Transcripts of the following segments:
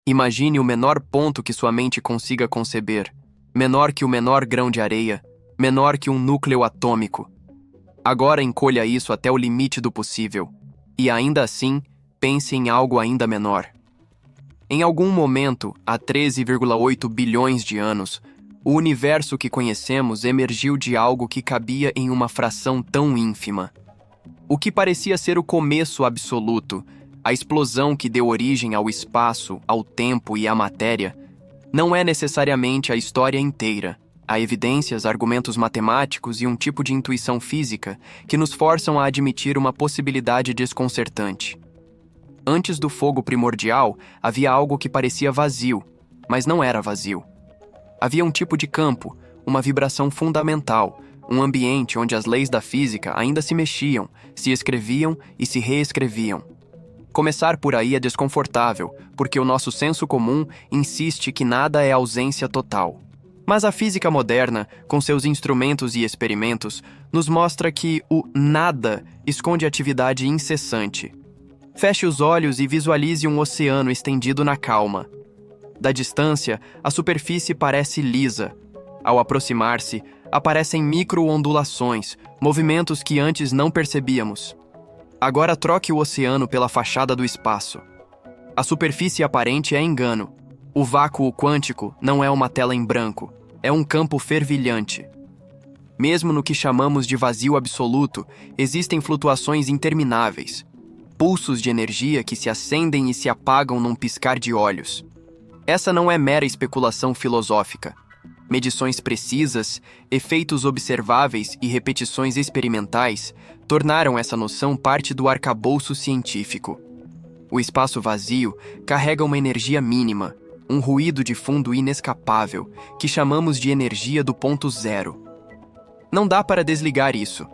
Imagine o menor ponto que sua mente consiga conceber, menor que o menor grão de areia, menor que um núcleo atômico. Agora encolha isso até o limite do possível, e ainda assim, pense em algo ainda menor. Em algum momento, há 13,8 bilhões de anos, o universo que conhecemos emergiu de algo que cabia em uma fração tão ínfima. O que parecia ser o começo absoluto, a explosão que deu origem ao espaço, ao tempo e à matéria, não é necessariamente a história inteira. Há evidências, argumentos matemáticos e um tipo de intuição física que nos forçam a admitir uma possibilidade desconcertante. Antes do fogo primordial, havia algo que parecia vazio, mas não era vazio. Havia um tipo de campo, uma vibração fundamental, um ambiente onde as leis da física ainda se mexiam, se escreviam e se reescreviam. Começar por aí é desconfortável, porque o nosso senso comum insiste que nada é ausência total. Mas a física moderna, com seus instrumentos e experimentos, nos mostra que o nada esconde atividade incessante. Feche os olhos e visualize um oceano estendido na calma. Da distância, a superfície parece lisa. Ao aproximar-se, aparecem micro-ondulações, movimentos que antes não percebíamos. Agora troque o oceano pela fachada do espaço. A superfície aparente é engano. O vácuo quântico não é uma tela em branco, é um campo fervilhante. Mesmo no que chamamos de vazio absoluto, existem flutuações intermináveis, pulsos de energia que se acendem e se apagam num piscar de olhos. Essa não é mera especulação filosófica. Medições precisas, efeitos observáveis e repetições experimentais tornaram essa noção parte do arcabouço científico. O espaço vazio carrega uma energia mínima, um ruído de fundo inescapável, que chamamos de energia do ponto zero. Não dá para desligar isso.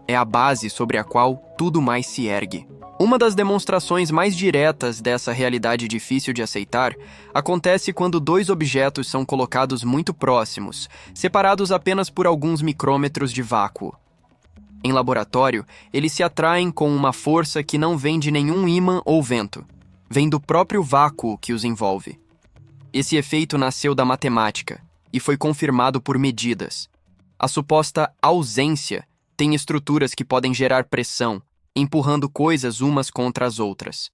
É a base sobre a qual tudo mais se ergue. Uma das demonstrações mais diretas dessa realidade difícil de aceitar acontece quando dois objetos são colocados muito próximos, separados apenas por alguns micrômetros de vácuo. Em laboratório, eles se atraem com uma força que não vem de nenhum ímã ou vento, vem do próprio vácuo que os envolve. Esse efeito nasceu da matemática e foi confirmado por medidas. A suposta ausência tem estruturas que podem gerar pressão, empurrando coisas umas contra as outras.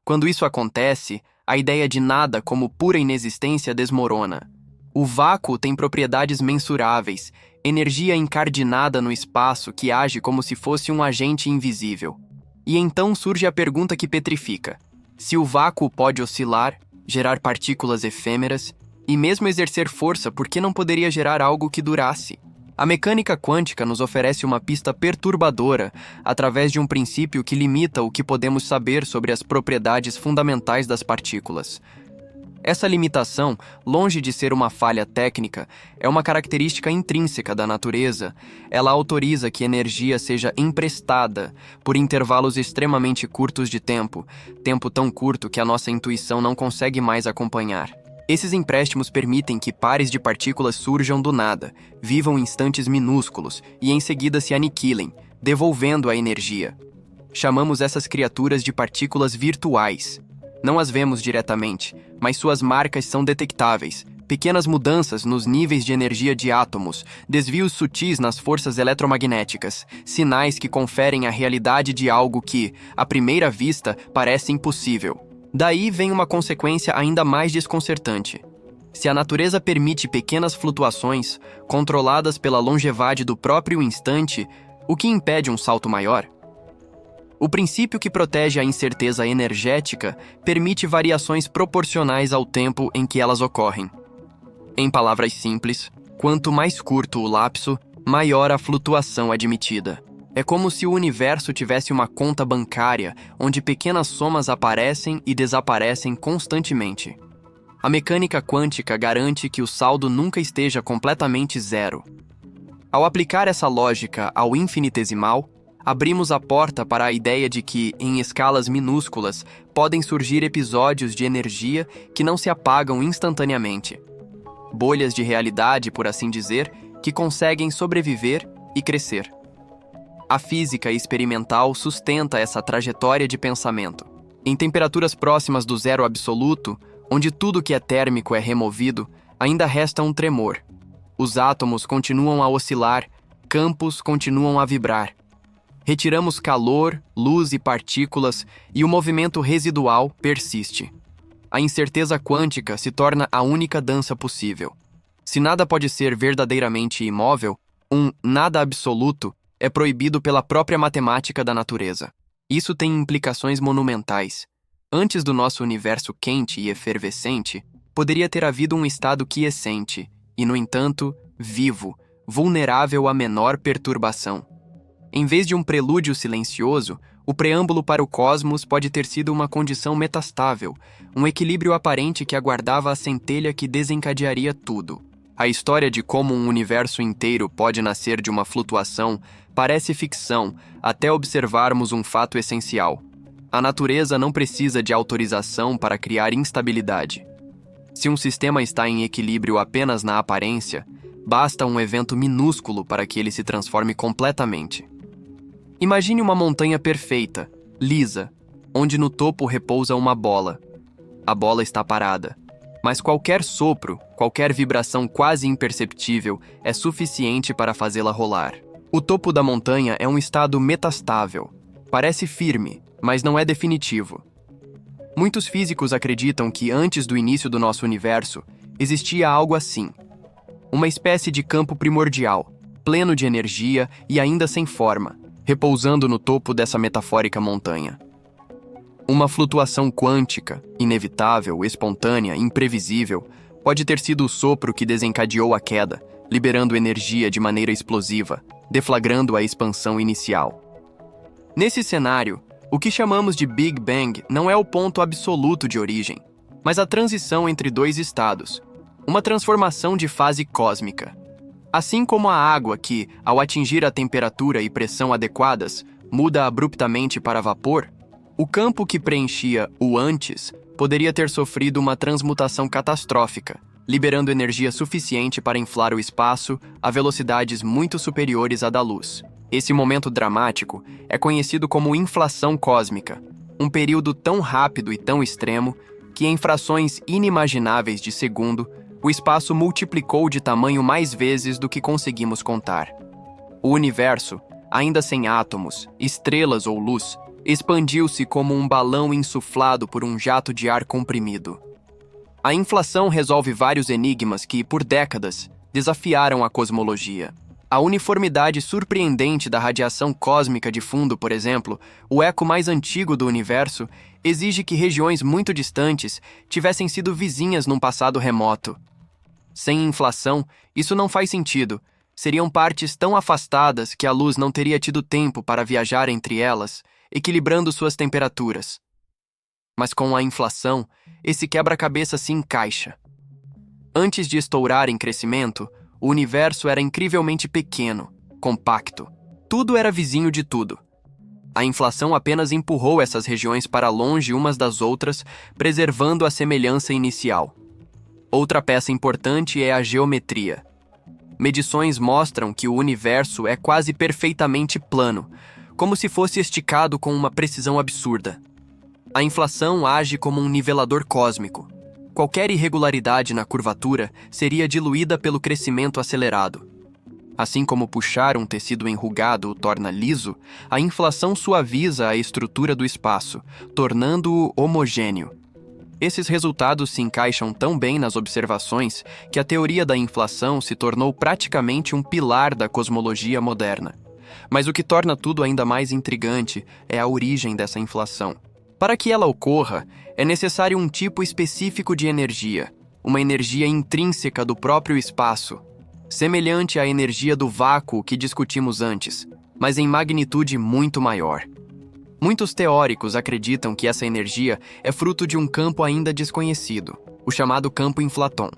Quando isso acontece, a ideia de nada como pura inexistência desmorona. O vácuo tem propriedades mensuráveis, energia encardinada no espaço que age como se fosse um agente invisível. E então surge a pergunta que petrifica: se o vácuo pode oscilar, gerar partículas efêmeras e mesmo exercer força, por que não poderia gerar algo que durasse? A mecânica quântica nos oferece uma pista perturbadora através de um princípio que limita o que podemos saber sobre as propriedades fundamentais das partículas. Essa limitação, longe de ser uma falha técnica, é uma característica intrínseca da natureza. Ela autoriza que energia seja emprestada por intervalos extremamente curtos de tempo, tempo tão curto que a nossa intuição não consegue mais acompanhar. Esses empréstimos permitem que pares de partículas surjam do nada, vivam instantes minúsculos e em seguida se aniquilem, devolvendo a energia. Chamamos essas criaturas de partículas virtuais. Não as vemos diretamente, mas suas marcas são detectáveis. Pequenas mudanças nos níveis de energia de átomos, desvios sutis nas forças eletromagnéticas, sinais que conferem a realidade de algo que, à primeira vista, parece impossível. Daí vem uma consequência ainda mais desconcertante. Se a natureza permite pequenas flutuações, controladas pela longevade do próprio instante, o que impede um salto maior? O princípio que protege a incerteza energética permite variações proporcionais ao tempo em que elas ocorrem. Em palavras simples, quanto mais curto o lapso, maior a flutuação admitida. É como se o universo tivesse uma conta bancária, onde pequenas somas aparecem e desaparecem constantemente. A mecânica quântica garante que o saldo nunca esteja completamente zero. Ao aplicar essa lógica ao infinitesimal, abrimos a porta para a ideia de que, em escalas minúsculas, podem surgir episódios de energia que não se apagam instantaneamente. Bolhas de realidade, por assim dizer, que conseguem sobreviver e crescer. A física experimental sustenta essa trajetória de pensamento. Em temperaturas próximas do zero absoluto, Onde tudo que é térmico é removido, ainda resta um tremor. Os átomos continuam a oscilar, campos continuam a vibrar. Retiramos calor, luz e partículas, e o movimento residual persiste. A incerteza quântica se torna a única dança possível. Se nada pode ser verdadeiramente imóvel, um nada absoluto é proibido pela própria matemática da natureza. Isso tem implicações monumentais. Antes do nosso universo quente e efervescente, poderia ter havido um estado quiescente e, no entanto, vivo, vulnerável à menor perturbação. Em vez de um prelúdio silencioso, o preâmbulo para o cosmos pode ter sido uma condição metastável, um equilíbrio aparente que aguardava a centelha que desencadearia tudo. A história de como um universo inteiro pode nascer de uma flutuação parece ficção até observarmos um fato essencial. A natureza não precisa de autorização para criar instabilidade. Se um sistema está em equilíbrio apenas na aparência, basta um evento minúsculo para que ele se transforme completamente. Imagine uma montanha perfeita, lisa, onde no topo repousa uma bola. A bola está parada, mas qualquer sopro, qualquer vibração quase imperceptível é suficiente para fazê-la rolar. O topo da montanha é um estado metastável. Parece firme, mas não é definitivo. Muitos físicos acreditam que antes do início do nosso universo, existia algo assim. Uma espécie de campo primordial, pleno de energia e ainda sem forma, repousando no topo dessa metafórica montanha. Uma flutuação quântica, inevitável, espontânea, imprevisível, pode ter sido o sopro que desencadeou a queda, liberando energia de maneira explosiva, deflagrando a expansão inicial. Nesse cenário, o que chamamos de Big Bang não é o ponto absoluto de origem, mas a transição entre dois estados, uma transformação de fase cósmica. Assim como a água que, ao atingir a temperatura e pressão adequadas, muda abruptamente para vapor, o campo que preenchia o antes poderia ter sofrido uma transmutação catastrófica, liberando energia suficiente para inflar o espaço a velocidades muito superiores à da luz. Esse momento dramático é conhecido como inflação cósmica, um período tão rápido e tão extremo que, em frações inimagináveis de segundo, o espaço multiplicou de tamanho mais vezes do que conseguimos contar. O universo, ainda sem átomos, estrelas ou luz, expandiu-se como um balão insuflado por um jato de ar comprimido. A inflação resolve vários enigmas que, por décadas, desafiaram a cosmologia. A uniformidade surpreendente da radiação cósmica de fundo, por exemplo, o eco mais antigo do universo, exige que regiões muito distantes tivessem sido vizinhas num passado remoto. Sem inflação, isso não faz sentido. Seriam partes tão afastadas que a luz não teria tido tempo para viajar entre elas, equilibrando suas temperaturas. Mas com a inflação, esse quebra-cabeça se encaixa. Antes de estourar em crescimento, o universo era incrivelmente pequeno, compacto. Tudo era vizinho de tudo. A inflação apenas empurrou essas regiões para longe umas das outras, preservando a semelhança inicial. Outra peça importante é a geometria. Medições mostram que o universo é quase perfeitamente plano, como se fosse esticado com uma precisão absurda. A inflação age como um nivelador cósmico. Qualquer irregularidade na curvatura seria diluída pelo crescimento acelerado. Assim como puxar um tecido enrugado o torna liso, a inflação suaviza a estrutura do espaço, tornando-o homogêneo. Esses resultados se encaixam tão bem nas observações que a teoria da inflação se tornou praticamente um pilar da cosmologia moderna. Mas o que torna tudo ainda mais intrigante é a origem dessa inflação. Para que ela ocorra, é necessário um tipo específico de energia, uma energia intrínseca do próprio espaço, semelhante à energia do vácuo que discutimos antes, mas em magnitude muito maior. Muitos teóricos acreditam que essa energia é fruto de um campo ainda desconhecido, o chamado campo inflaton.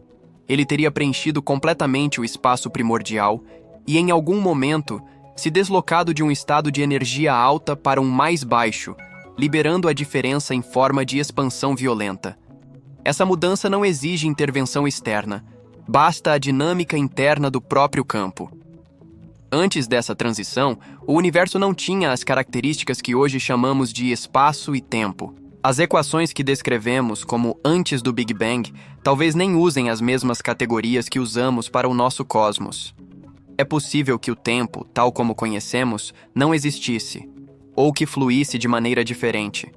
Ele teria preenchido completamente o espaço primordial e, em algum momento, se deslocado de um estado de energia alta para um mais baixo, liberando a diferença em forma de expansão violenta. Essa mudança não exige intervenção externa, basta a dinâmica interna do próprio campo. Antes dessa transição, o universo não tinha as características que hoje chamamos de espaço e tempo. As equações que descrevemos como antes do Big Bang talvez nem usem as mesmas categorias que usamos para o nosso cosmos. É possível que o tempo, tal como conhecemos, não existisse, ou que fluísse de maneira diferente,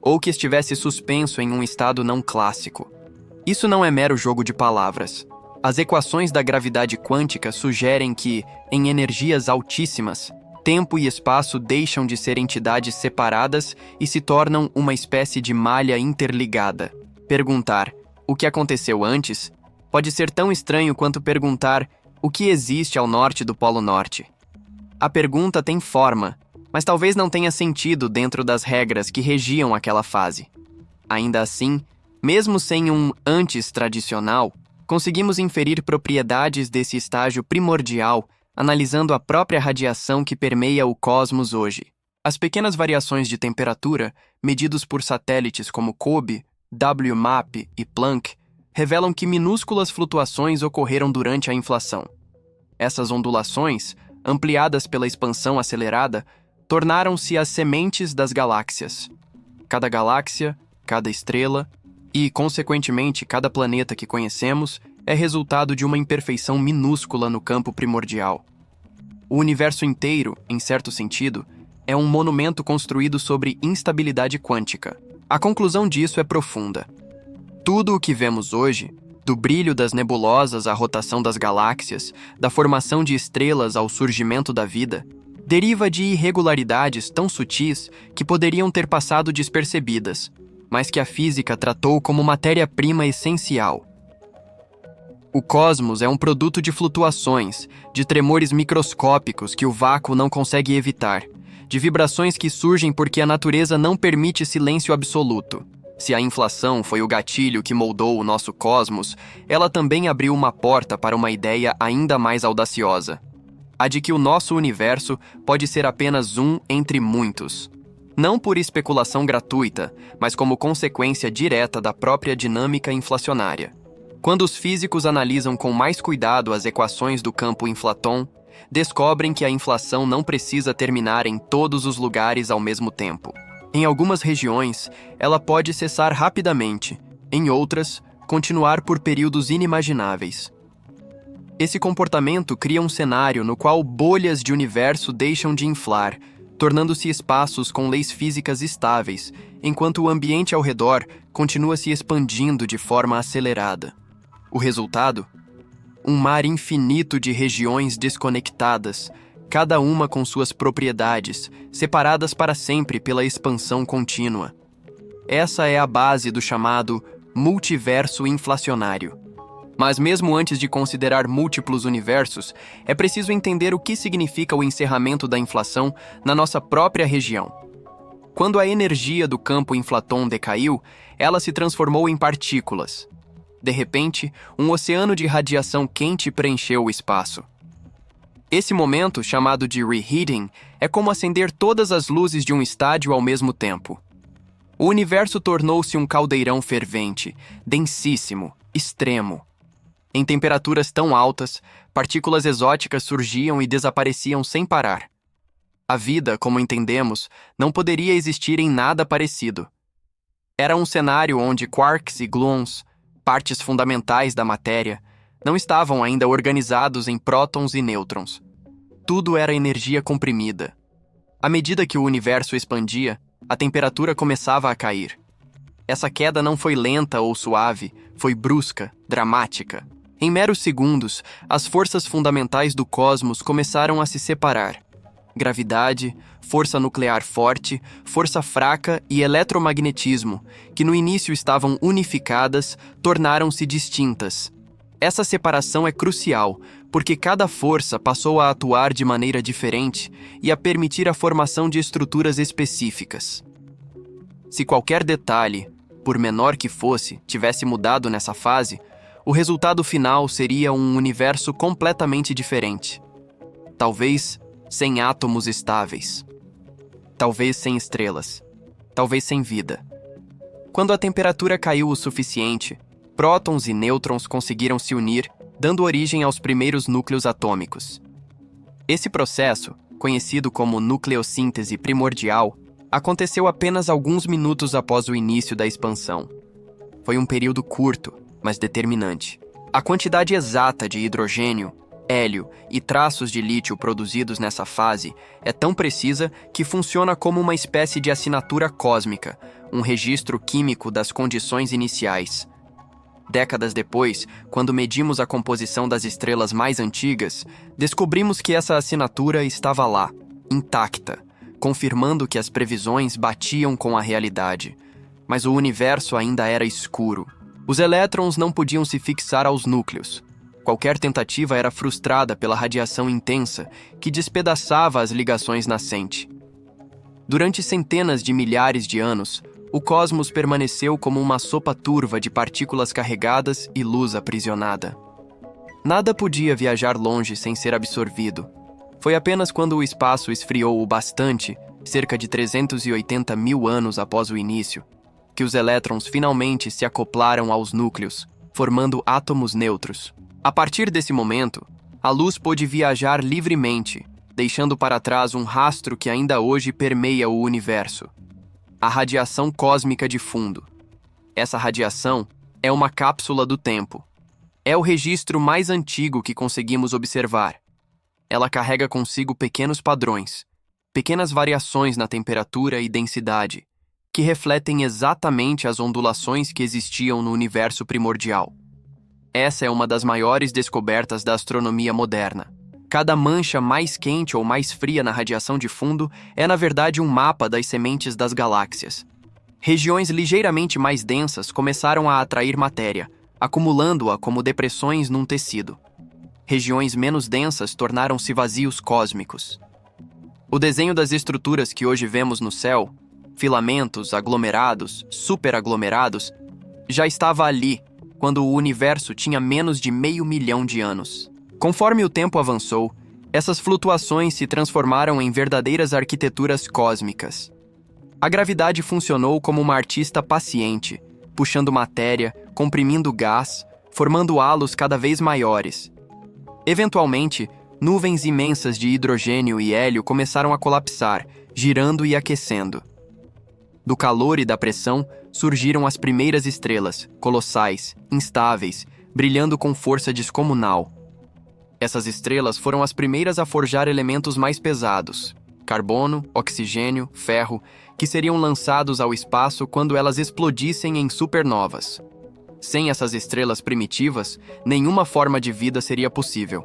ou que estivesse suspenso em um estado não clássico. Isso não é mero jogo de palavras. As equações da gravidade quântica sugerem que, em energias altíssimas, tempo e espaço deixam de ser entidades separadas e se tornam uma espécie de malha interligada. Perguntar o que aconteceu antes pode ser tão estranho quanto perguntar o que existe ao norte do Polo Norte. A pergunta tem forma, mas talvez não tenha sentido dentro das regras que regiam aquela fase. Ainda assim, mesmo sem um antes tradicional, conseguimos inferir propriedades desse estágio primordial analisando a própria radiação que permeia o cosmos hoje. As pequenas variações de temperatura, medidos por satélites como COBE, WMAP e Planck, revelam que minúsculas flutuações ocorreram durante a inflação. Essas ondulações, ampliadas pela expansão acelerada, tornaram-se as sementes das galáxias. Cada galáxia, cada estrela e, consequentemente, cada planeta que conhecemos é resultado de uma imperfeição minúscula no campo primordial. O universo inteiro, em certo sentido, é um monumento construído sobre instabilidade quântica. A conclusão disso é profunda. Tudo o que vemos hoje, do brilho das nebulosas à rotação das galáxias, da formação de estrelas ao surgimento da vida, deriva de irregularidades tão sutis que poderiam ter passado despercebidas, mas que a física tratou como matéria-prima essencial. O cosmos é um produto de flutuações, de tremores microscópicos que o vácuo não consegue evitar, de vibrações que surgem porque a natureza não permite silêncio absoluto. Se a inflação foi o gatilho que moldou o nosso cosmos, ela também abriu uma porta para uma ideia ainda mais audaciosa: a de que o nosso universo pode ser apenas um entre muitos. Não por especulação gratuita, mas como consequência direta da própria dinâmica inflacionária. Quando os físicos analisam com mais cuidado as equações do campo inflaton, descobrem que a inflação não precisa terminar em todos os lugares ao mesmo tempo. Em algumas regiões, ela pode cessar rapidamente, em outras, continuar por períodos inimagináveis. Esse comportamento cria um cenário no qual bolhas de universo deixam de inflar, tornando-se espaços com leis físicas estáveis, enquanto o ambiente ao redor continua se expandindo de forma acelerada. O resultado? Um mar infinito de regiões desconectadas, cada uma com suas propriedades, separadas para sempre pela expansão contínua. Essa é a base do chamado multiverso inflacionário. Mas mesmo antes de considerar múltiplos universos, é preciso entender o que significa o encerramento da inflação na nossa própria região. Quando a energia do campo inflaton decaiu, ela se transformou em partículas. De repente, um oceano de radiação quente preencheu o espaço. Esse momento, chamado de reheating, é como acender todas as luzes de um estádio ao mesmo tempo. O universo tornou-se um caldeirão fervente, densíssimo, extremo. Em temperaturas tão altas, partículas exóticas surgiam e desapareciam sem parar. A vida, como entendemos, não poderia existir em nada parecido. Era um cenário onde quarks e gluons, partes fundamentais da matéria, não estavam ainda organizados em prótons e nêutrons. Tudo era energia comprimida. À medida que o universo expandia, a temperatura começava a cair. Essa queda não foi lenta ou suave, foi brusca, dramática. Em meros segundos, as forças fundamentais do cosmos começaram a se separar. Gravidade, força nuclear forte, força fraca e eletromagnetismo, que no início estavam unificadas, tornaram-se distintas. Essa separação é crucial, porque cada força passou a atuar de maneira diferente e a permitir a formação de estruturas específicas. Se qualquer detalhe, por menor que fosse, tivesse mudado nessa fase, o resultado final seria um universo completamente diferente. Talvez sem átomos estáveis. Talvez sem estrelas. Talvez sem vida. Quando a temperatura caiu o suficiente, prótons e nêutrons conseguiram se unir, dando origem aos primeiros núcleos atômicos. Esse processo, conhecido como nucleossíntese primordial, aconteceu apenas alguns minutos após o início da expansão. Foi um período curto, mas determinante. A quantidade exata de hidrogênio, hélio e traços de lítio produzidos nessa fase é tão precisa que funciona como uma espécie de assinatura cósmica, um registro químico das condições iniciais. Décadas depois, quando medimos a composição das estrelas mais antigas, descobrimos que essa assinatura estava lá, intacta, confirmando que as previsões batiam com a realidade. Mas o universo ainda era escuro. Os elétrons não podiam se fixar aos núcleos. Qualquer tentativa era frustrada pela radiação intensa que despedaçava as ligações nascentes. Durante centenas de milhares de anos, o cosmos permaneceu como uma sopa turva de partículas carregadas e luz aprisionada. Nada podia viajar longe sem ser absorvido. Foi apenas quando o espaço esfriou o bastante, cerca de 380 mil anos após o início, que os elétrons finalmente se acoplaram aos núcleos, formando átomos neutros. A partir desse momento, a luz pôde viajar livremente, deixando para trás um rastro que ainda hoje permeia o universo: a radiação cósmica de fundo. Essa radiação é uma cápsula do tempo. É o registro mais antigo que conseguimos observar. Ela carrega consigo pequenos padrões, pequenas variações na temperatura e densidade, que refletem exatamente as ondulações que existiam no universo primordial. Essa é uma das maiores descobertas da astronomia moderna. Cada mancha mais quente ou mais fria na radiação de fundo é, na verdade, um mapa das sementes das galáxias. Regiões ligeiramente mais densas começaram a atrair matéria, acumulando-a como depressões num tecido. Regiões menos densas tornaram-se vazios cósmicos. O desenho das estruturas que hoje vemos no céu, filamentos, aglomerados, superaglomerados, já estava ali quando o universo tinha menos de 500 mil de anos. Conforme o tempo avançou, essas flutuações se transformaram em verdadeiras arquiteturas cósmicas. A gravidade funcionou como uma artista paciente, puxando matéria, comprimindo gás, formando halos cada vez maiores. Eventualmente, nuvens imensas de hidrogênio e hélio começaram a colapsar, girando e aquecendo. Do calor e da pressão surgiram as primeiras estrelas, colossais, instáveis, brilhando com força descomunal. Essas estrelas foram as primeiras a forjar elementos mais pesados, carbono, oxigênio, ferro, que seriam lançados ao espaço quando elas explodissem em supernovas. Sem essas estrelas primitivas, nenhuma forma de vida seria possível.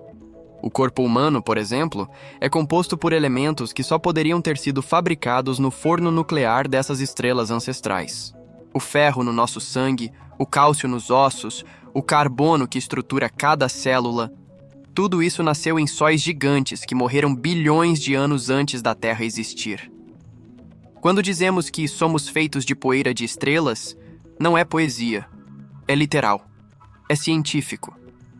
O corpo humano, por exemplo, é composto por elementos que só poderiam ter sido fabricados no forno nuclear dessas estrelas ancestrais. O ferro no nosso sangue, o cálcio nos ossos, o carbono que estrutura cada célula. Tudo isso nasceu em sóis gigantes que morreram bilhões de anos antes da Terra existir. Quando dizemos que somos feitos de poeira de estrelas, não é poesia, é literal, é científico.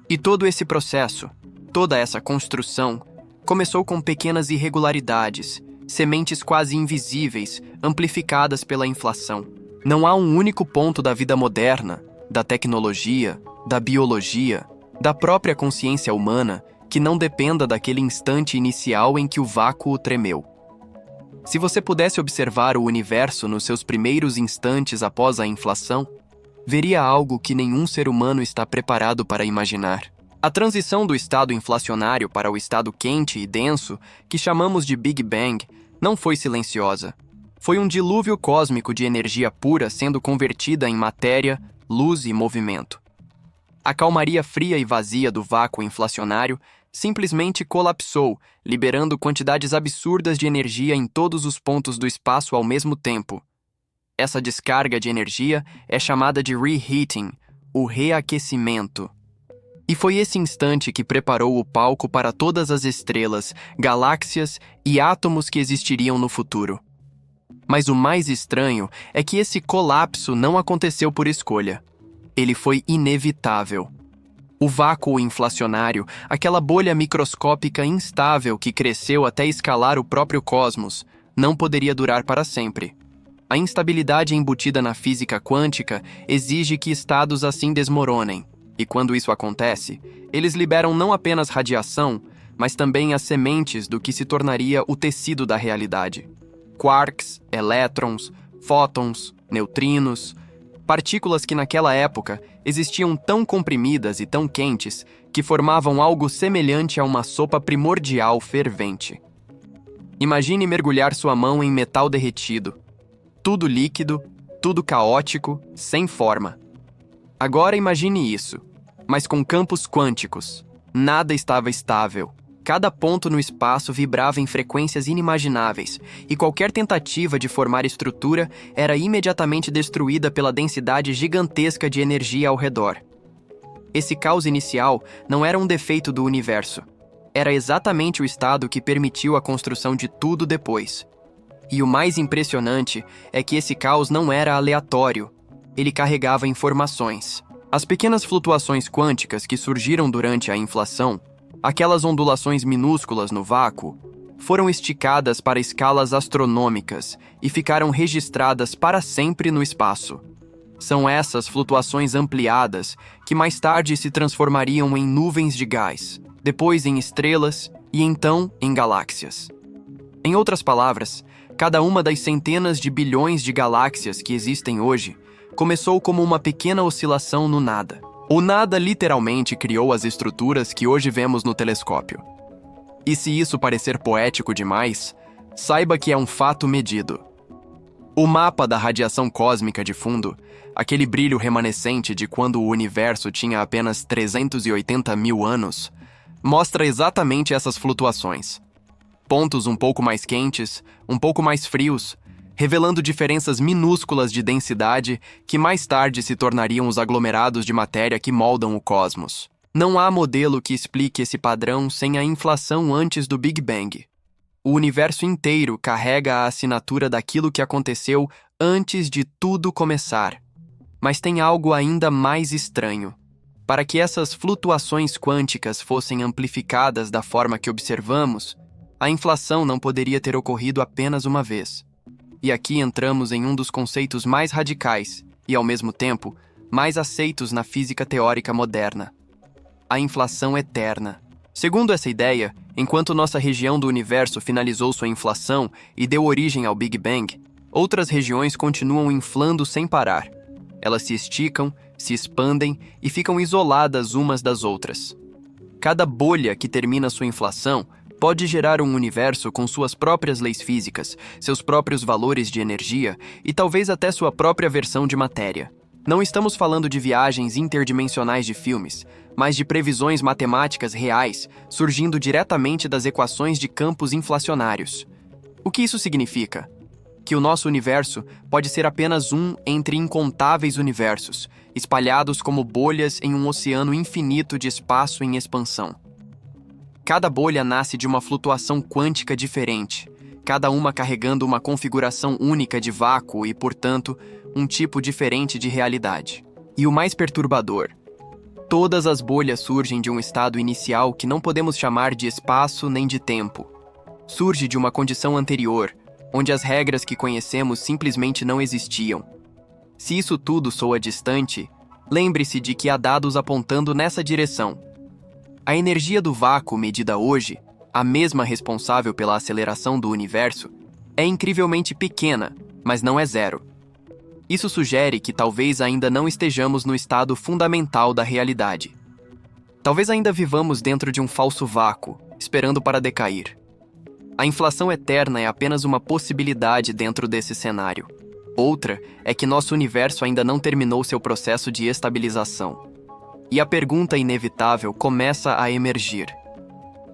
E todo esse processo, toda essa construção, começou com pequenas irregularidades, sementes quase invisíveis, amplificadas pela inflação. Não há um único ponto da vida moderna, da tecnologia, da biologia, da própria consciência humana, que não dependa daquele instante inicial em que o vácuo tremeu. Se você pudesse observar o universo nos seus primeiros instantes após a inflação, veria algo que nenhum ser humano está preparado para imaginar. A transição do estado inflacionário para o estado quente e denso, que chamamos de Big Bang, não foi silenciosa. Foi um dilúvio cósmico de energia pura sendo convertida em matéria, luz e movimento. A calmaria fria e vazia do vácuo inflacionário simplesmente colapsou, liberando quantidades absurdas de energia em todos os pontos do espaço ao mesmo tempo. Essa descarga de energia é chamada de reheating, o reaquecimento. E foi esse instante que preparou o palco para todas as estrelas, galáxias e átomos que existiriam no futuro. Mas o mais estranho é que esse colapso não aconteceu por escolha. Ele foi inevitável. O vácuo inflacionário, aquela bolha microscópica instável que cresceu até escalar o próprio cosmos, não poderia durar para sempre. A instabilidade embutida na física quântica exige que estados assim desmoronem, e quando isso acontece, eles liberam não apenas radiação, mas também as sementes do que se tornaria o tecido da realidade. quarks, elétrons, fótons, neutrinos, partículas que naquela época existiam tão comprimidas e tão quentes que formavam algo semelhante a uma sopa primordial fervente. Imagine mergulhar sua mão em metal derretido. Tudo líquido, tudo caótico, sem forma. Agora imagine isso, mas com campos quânticos. Nada estava estável. Cada ponto no espaço vibrava em frequências inimagináveis, e qualquer tentativa de formar estrutura era imediatamente destruída pela densidade gigantesca de energia ao redor. Esse caos inicial não era um defeito do universo. Era exatamente o estado que permitiu a construção de tudo depois. E o mais impressionante é que esse caos não era aleatório. Ele carregava informações. As pequenas flutuações quânticas que surgiram durante a inflação, aquelas ondulações minúsculas no vácuo, foram esticadas para escalas astronômicas e ficaram registradas para sempre no espaço. São essas flutuações ampliadas que mais tarde se transformariam em nuvens de gás, depois em estrelas e então em galáxias. Em outras palavras, cada uma das centenas de bilhões de galáxias que existem hoje começou como uma pequena oscilação no nada. O nada literalmente criou as estruturas que hoje vemos no telescópio. E se isso parecer poético demais, saiba que é um fato medido. O mapa da radiação cósmica de fundo, aquele brilho remanescente de quando o universo tinha apenas 380 mil anos, mostra exatamente essas flutuações. Pontos um pouco mais quentes, um pouco mais frios, revelando diferenças minúsculas de densidade que mais tarde se tornariam os aglomerados de matéria que moldam o cosmos. Não há modelo que explique esse padrão sem a inflação antes do Big Bang. O universo inteiro carrega a assinatura daquilo que aconteceu antes de tudo começar. Mas tem algo ainda mais estranho. Para que essas flutuações quânticas fossem amplificadas da forma que observamos, a inflação não poderia ter ocorrido apenas uma vez. E aqui entramos em um dos conceitos mais radicais e, ao mesmo tempo, mais aceitos na física teórica moderna: a inflação eterna. Segundo essa ideia, enquanto nossa região do universo finalizou sua inflação e deu origem ao Big Bang, outras regiões continuam inflando sem parar. Elas se esticam, se expandem e ficam isoladas umas das outras. Cada bolha que termina sua inflação pode gerar um universo com suas próprias leis físicas, seus próprios valores de energia e talvez até sua própria versão de matéria. Não estamos falando de viagens interdimensionais de filmes, mas de previsões matemáticas reais surgindo diretamente das equações de campos inflacionários. O que isso significa? Que o nosso universo pode ser apenas um entre incontáveis universos, espalhados como bolhas em um oceano infinito de espaço em expansão. Cada bolha nasce de uma flutuação quântica diferente, cada uma carregando uma configuração única de vácuo e, portanto, um tipo diferente de realidade. E o mais perturbador: todas as bolhas surgem de um estado inicial que não podemos chamar de espaço nem de tempo. Surge de uma condição anterior, onde as regras que conhecemos simplesmente não existiam. Se isso tudo soa distante, lembre-se de que há dados apontando nessa direção. A energia do vácuo medida hoje, a mesma responsável pela aceleração do universo, é incrivelmente pequena, mas não é zero. Isso sugere que talvez ainda não estejamos no estado fundamental da realidade. Talvez ainda vivamos dentro de um falso vácuo, esperando para decair. A inflação eterna é apenas uma possibilidade dentro desse cenário. Outra é que nosso universo ainda não terminou seu processo de estabilização. E a pergunta inevitável começa a emergir: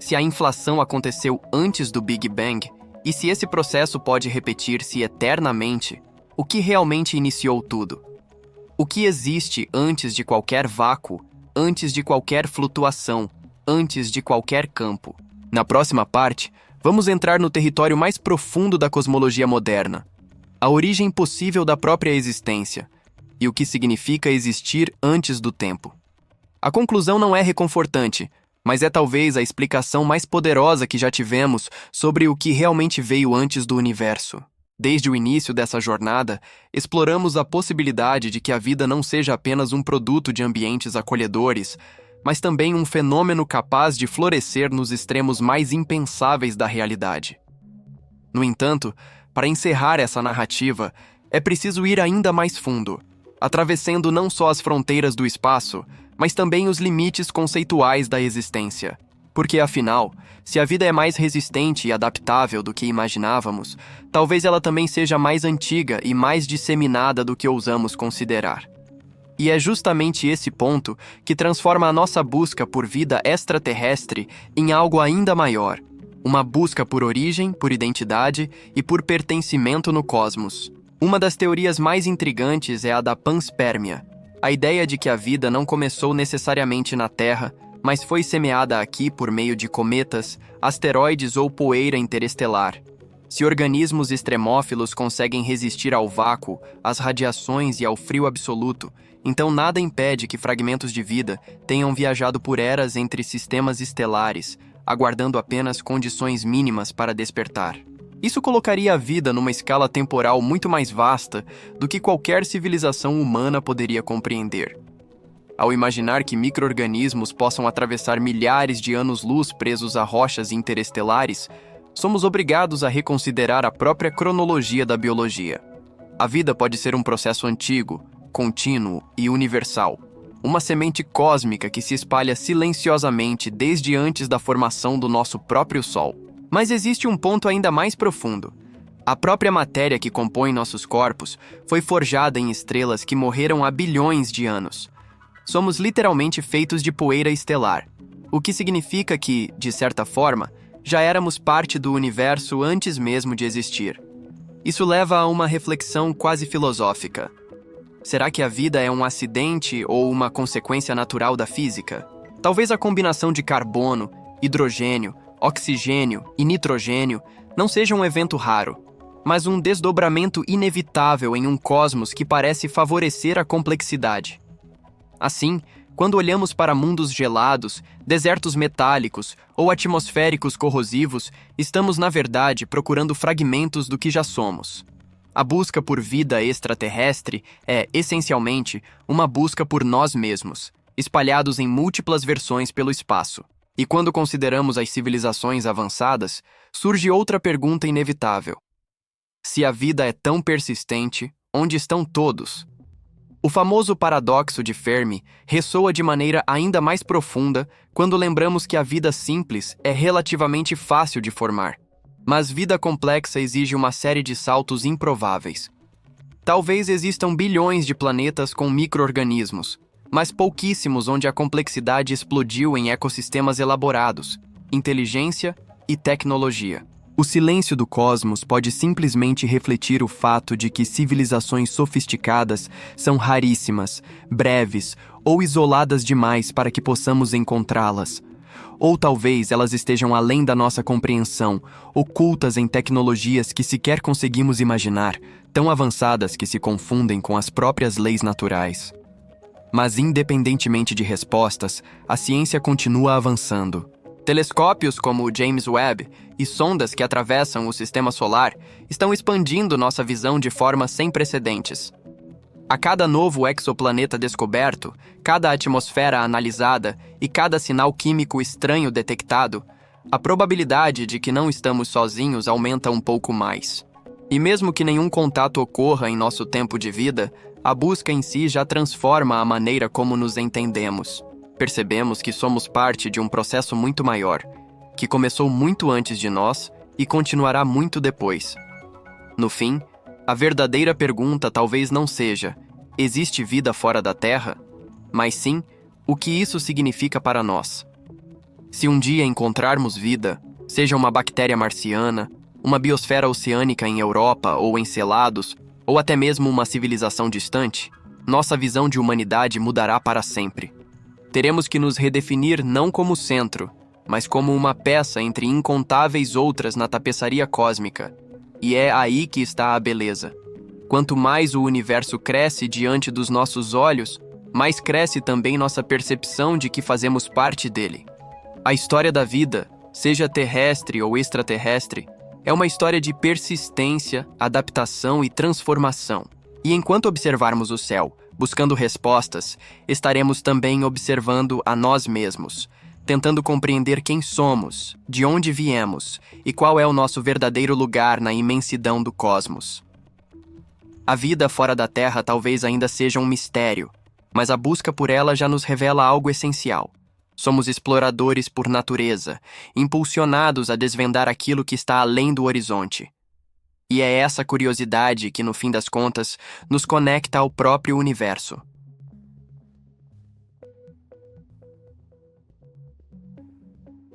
se a inflação aconteceu antes do Big Bang, e se esse processo pode repetir-se eternamente, o que realmente iniciou tudo? O que existe antes de qualquer vácuo, antes de qualquer flutuação, antes de qualquer campo? Na próxima parte, vamos entrar no território mais profundo da cosmologia moderna: a origem possível da própria existência, e o que significa existir antes do tempo. A conclusão não é reconfortante, mas é talvez a explicação mais poderosa que já tivemos sobre o que realmente veio antes do universo. Desde o início dessa jornada, exploramos a possibilidade de que a vida não seja apenas um produto de ambientes acolhedores, mas também um fenômeno capaz de florescer nos extremos mais impensáveis da realidade. No entanto, para encerrar essa narrativa, é preciso ir ainda mais fundo, atravessando não só as fronteiras do espaço, mas também os limites conceituais da existência. Porque, afinal, se a vida é mais resistente e adaptável do que imaginávamos, talvez ela também seja mais antiga e mais disseminada do que ousamos considerar. E é justamente esse ponto que transforma a nossa busca por vida extraterrestre em algo ainda maior. Uma busca por origem, por identidade e por pertencimento no cosmos. Uma das teorias mais intrigantes é a da panspermia, a ideia de que a vida não começou necessariamente na Terra, mas foi semeada aqui por meio de cometas, asteroides ou poeira interestelar. Se organismos extremófilos conseguem resistir ao vácuo, às radiações e ao frio absoluto, então nada impede que fragmentos de vida tenham viajado por eras entre sistemas estelares, aguardando apenas condições mínimas para despertar. Isso colocaria a vida numa escala temporal muito mais vasta do que qualquer civilização humana poderia compreender. Ao imaginar que micro-organismos possam atravessar milhares de anos-luz presos a rochas interestelares, somos obrigados a reconsiderar a própria cronologia da biologia. A vida pode ser um processo antigo, contínuo e universal. Uma semente cósmica que se espalha silenciosamente desde antes da formação do nosso próprio Sol. Mas existe um ponto ainda mais profundo. A própria matéria que compõe nossos corpos foi forjada em estrelas que morreram há bilhões de anos. Somos literalmente feitos de poeira estelar, o que significa que, de certa forma, já éramos parte do universo antes mesmo de existir. Isso leva a uma reflexão quase filosófica. Será que a vida é um acidente ou uma consequência natural da física? Talvez a combinação de carbono, hidrogênio, oxigênio e nitrogênio não seja um evento raro, mas um desdobramento inevitável em um cosmos que parece favorecer a complexidade. Assim, quando olhamos para mundos gelados, desertos metálicos ou atmosféricos corrosivos, estamos, na verdade, procurando fragmentos do que já somos. A busca por vida extraterrestre é, essencialmente, uma busca por nós mesmos, espalhados em múltiplas versões pelo espaço. E quando consideramos as civilizações avançadas, surge outra pergunta inevitável. Se a vida é tão persistente, onde estão todos? O famoso paradoxo de Fermi ressoa de maneira ainda mais profunda quando lembramos que a vida simples é relativamente fácil de formar. Mas vida complexa exige uma série de saltos improváveis. Talvez existam bilhões de planetas com micro-organismos, mas pouquíssimos onde a complexidade explodiu em ecossistemas elaborados, inteligência e tecnologia. O silêncio do cosmos pode simplesmente refletir o fato de que civilizações sofisticadas são raríssimas, breves ou isoladas demais para que possamos encontrá-las. Ou talvez elas estejam além da nossa compreensão, ocultas em tecnologias que sequer conseguimos imaginar, tão avançadas que se confundem com as próprias leis naturais. Mas independentemente de respostas, a ciência continua avançando. Telescópios como o James Webb e sondas que atravessam o sistema solar estão expandindo nossa visão de forma sem precedentes. A cada novo exoplaneta descoberto, cada atmosfera analisada e cada sinal químico estranho detectado, a probabilidade de que não estamos sozinhos aumenta um pouco mais. E mesmo que nenhum contato ocorra em nosso tempo de vida, a busca em si já transforma a maneira como nos entendemos. Percebemos que somos parte de um processo muito maior, que começou muito antes de nós e continuará muito depois. No fim, a verdadeira pergunta talvez não seja: existe vida fora da Terra? Mas sim, o que isso significa para nós? Se um dia encontrarmos vida, seja uma bactéria marciana, uma biosfera oceânica em Europa ou Encelados, ou até mesmo uma civilização distante, nossa visão de humanidade mudará para sempre. Teremos que nos redefinir não como centro, mas como uma peça entre incontáveis outras na tapeçaria cósmica. E é aí que está a beleza. Quanto mais o universo cresce diante dos nossos olhos, mais cresce também nossa percepção de que fazemos parte dele. A história da vida, seja terrestre ou extraterrestre, é uma história de persistência, adaptação e transformação. E enquanto observarmos o céu, buscando respostas, estaremos também observando a nós mesmos, tentando compreender quem somos, de onde viemos e qual é o nosso verdadeiro lugar na imensidão do cosmos. A vida fora da Terra talvez ainda seja um mistério, mas a busca por ela já nos revela algo essencial. Somos exploradores por natureza, impulsionados a desvendar aquilo que está além do horizonte. E é essa curiosidade que, no fim das contas, nos conecta ao próprio universo.